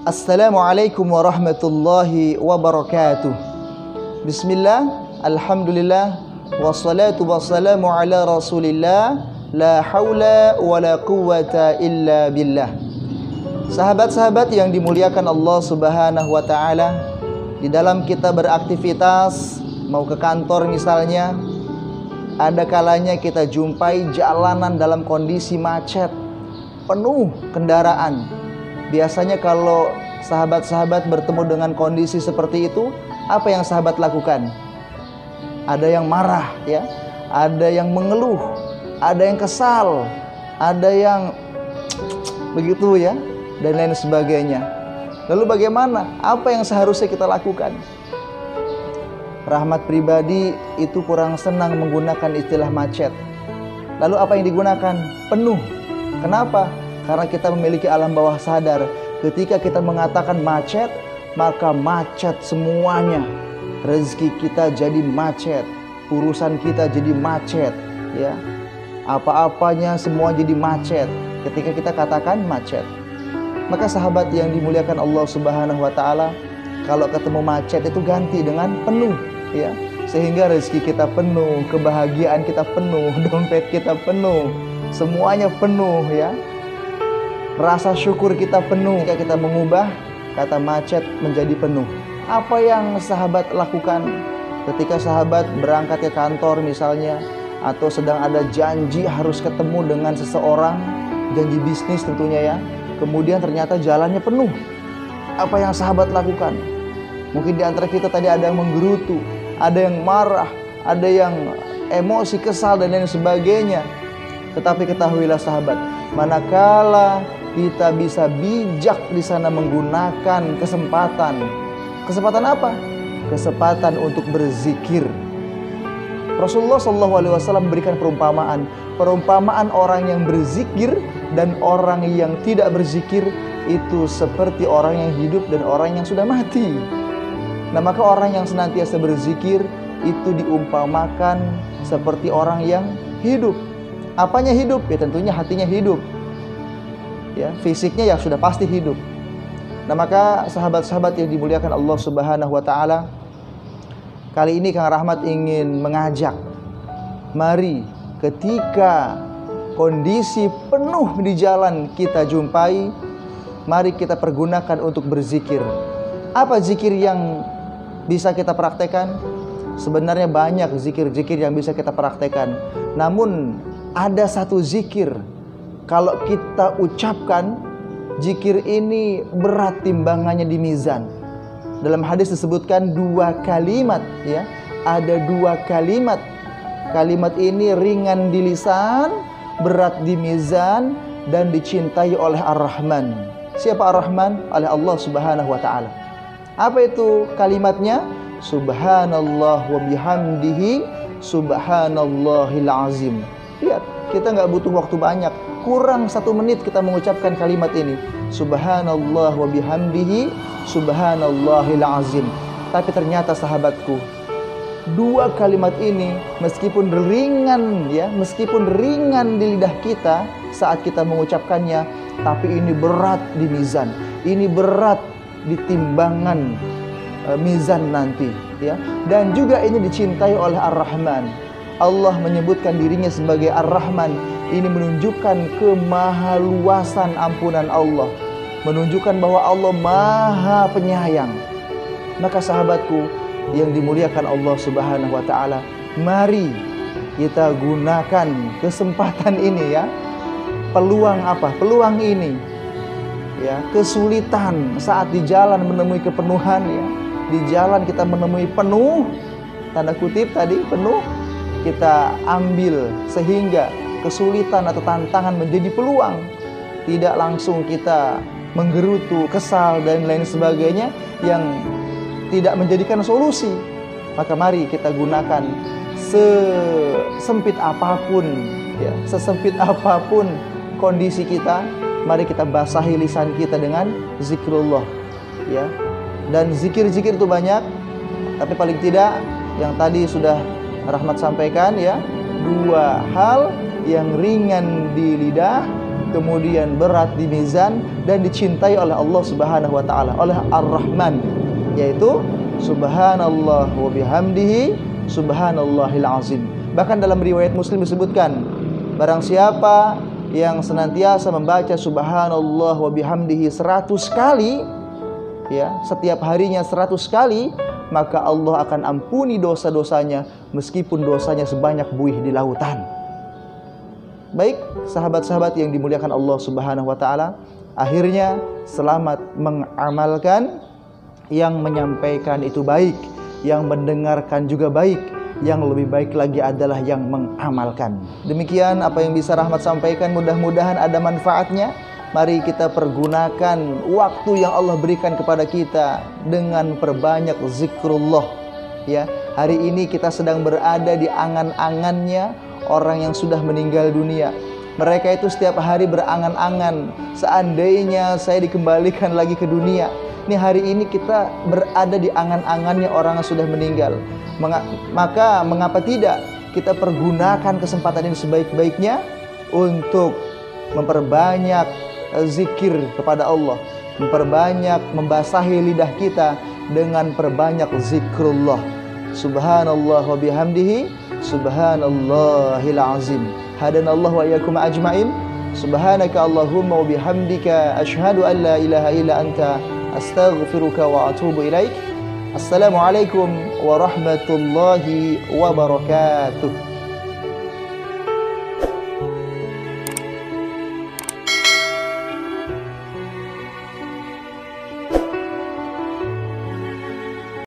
Assalamualaikum warahmatullahi wabarakatuh. Bismillah, alhamdulillah, wassalatu wassalamu ala rasulillah, la haula wa la quwwata illa billah. Sahabat-sahabat yang dimuliakan Allah subhanahu wa ta'ala, di dalam kita beraktivitas, mau ke kantor misalnya, ada kalanya kita jumpai jalanan dalam kondisi macet, penuh kendaraan. Biasanya kalau sahabat-sahabat bertemu dengan kondisi seperti itu, apa yang sahabat lakukan? Ada yang marah ya, ada yang mengeluh, ada yang kesal, ada yang begitu ya, dan lain sebagainya. Lalu bagaimana? Apa yang seharusnya kita lakukan? Rahmat pribadi itu kurang senang menggunakan istilah macet. Lalu apa yang digunakan? Penuh. Kenapa? Karena kita memiliki alam bawah sadar. Ketika kita mengatakan macet, maka macet semuanya. Rezeki kita jadi macet, urusan kita jadi macet, ya. Apa-apanya semua jadi macet ketika kita katakan macet. Maka sahabat yang dimuliakan Allah Subhanahu wa taala, kalau ketemu macet itu ganti dengan penuh, ya. Sehingga rezeki kita penuh, kebahagiaan kita penuh, dompet kita penuh, semuanya penuh, ya. Rasa syukur kita penuh jika kita mengubah kata macet menjadi penuh. Apa yang sahabat lakukan ketika sahabat berangkat ke kantor misalnya, atau sedang ada janji harus ketemu dengan seseorang, janji bisnis tentunya ya, kemudian ternyata jalannya penuh. Apa yang sahabat lakukan? Mungkin di antara kita tadi ada yang menggerutu, ada yang marah, ada yang emosi, kesal dan lain sebagainya. Tetapi ketahuilah sahabat, manakala kita bisa bijak di sana menggunakan kesempatan. Kesempatan apa? Kesempatan untuk berzikir. Rasulullah SAW memberikan perumpamaan orang yang berzikir dan orang yang tidak berzikir itu seperti orang yang hidup dan orang yang sudah mati. Nah, maka orang yang senantiasa berzikir itu diumpamakan seperti orang yang hidup. Apanya hidup? Ya tentunya hatinya hidup. Ya, fisiknya ya sudah pasti hidup. Nah, maka sahabat-sahabat yang dimuliakan Allah Subhanahu wa taala, kali ini Kang Rahmat ingin mengajak, mari ketika kondisi penuh di jalan kita jumpai, mari kita pergunakan untuk berzikir. Apa zikir yang bisa kita praktekkan? Sebenarnya banyak zikir-zikir yang bisa kita praktekkan. Namun ada satu zikir, kalau kita ucapkan, zikir ini berat timbangannya di mizan. Dalam hadis disebutkan 2 kalimat, ya. Ada 2 kalimat. Kalimat ini ringan di lisan, berat di mizan, dan dicintai oleh Ar-Rahman. Siapa Ar-Rahman? Oleh Allah Subhanahu wa taala. Apa itu kalimatnya? Subhanallah wa bihamdihi, subhanallahil azim. Lihat, kita nggak butuh waktu banyak, kurang 1 menit kita mengucapkan kalimat ini, subhanallah wa bihamdihi, subhanallahil azim. Tapi ternyata sahabatku, 2 kalimat ini meskipun ringan ya, meskipun ringan di lidah kita saat kita mengucapkannya, tapi ini berat di mizan, ini berat di timbangan mizan nanti ya. Dan juga ini dicintai oleh Ar-Rahman. Allah menyebutkan dirinya sebagai Ar-Rahman. Ini menunjukkan kemahaluasan ampunan Allah, menunjukkan bahwa Allah maha penyayang. Maka sahabatku yang dimuliakan Allah Subhanahu wa taala, mari kita gunakan kesempatan ini ya. Peluang apa? Peluang ini ya, kesulitan saat di jalan menemui kepenuhan ya. Di jalan kita menemui penuh, tanda kutip tadi penuh, kita ambil sehingga kesulitan atau tantangan menjadi peluang. Tidak langsung kita menggerutu, kesal dan lain sebagainya yang tidak menjadikan solusi. Maka mari kita gunakan sesempit apapun ya, sesempit apapun kondisi kita, mari kita basahi lisan kita dengan zikrullah ya. Dan zikir-zikir itu banyak, tapi paling tidak yang tadi sudah Rahmat sampaikan ya, 2 hal yang ringan di lidah kemudian berat di mizan dan dicintai oleh Allah Subhanahu wa taala, oleh Ar-Rahman, yaitu subhanallah wa bihamdihi subhanallahil azim. Bahkan dalam riwayat Muslim disebutkan, barang siapa yang senantiasa membaca subhanallah wa bihamdihi 100 kali, ya, setiap harinya 100 kali, maka Allah akan ampuni dosa-dosanya meskipun dosanya sebanyak buih di lautan. Baik, sahabat-sahabat yang dimuliakan Allah Subhanahu wa taala, akhirnya selamat mengamalkan. Yang menyampaikan itu baik, yang mendengarkan juga baik, yang lebih baik lagi adalah yang mengamalkan. Demikian apa yang bisa Rahmat sampaikan, mudah-mudahan ada manfaatnya. Mari kita pergunakan waktu yang Allah berikan kepada kita dengan perbanyak zikrullah. Ya, hari ini kita sedang berada di angan-angannya orang yang sudah meninggal dunia. Mereka itu setiap hari berangan-angan, seandainya saya dikembalikan lagi ke dunia. Ini hari ini kita berada di angan-angannya orang yang sudah meninggal. Maka mengapa tidak kita pergunakan kesempatan ini sebaik-baiknya untuk memperbanyak zikir kepada Allah, memperbanyak, membasahi lidah kita dengan perbanyak zikrullah. Subhanallah wa bihamdihi subhanallahil azim. Hadanallahu wa iyyakum ajmain. Subhanaka Allahumma wa bihamdika asyhadu an la ilaha illa anta astaghfiruka wa atubu ilaik. Assalamualaikum warahmatullahi wabarakatuh.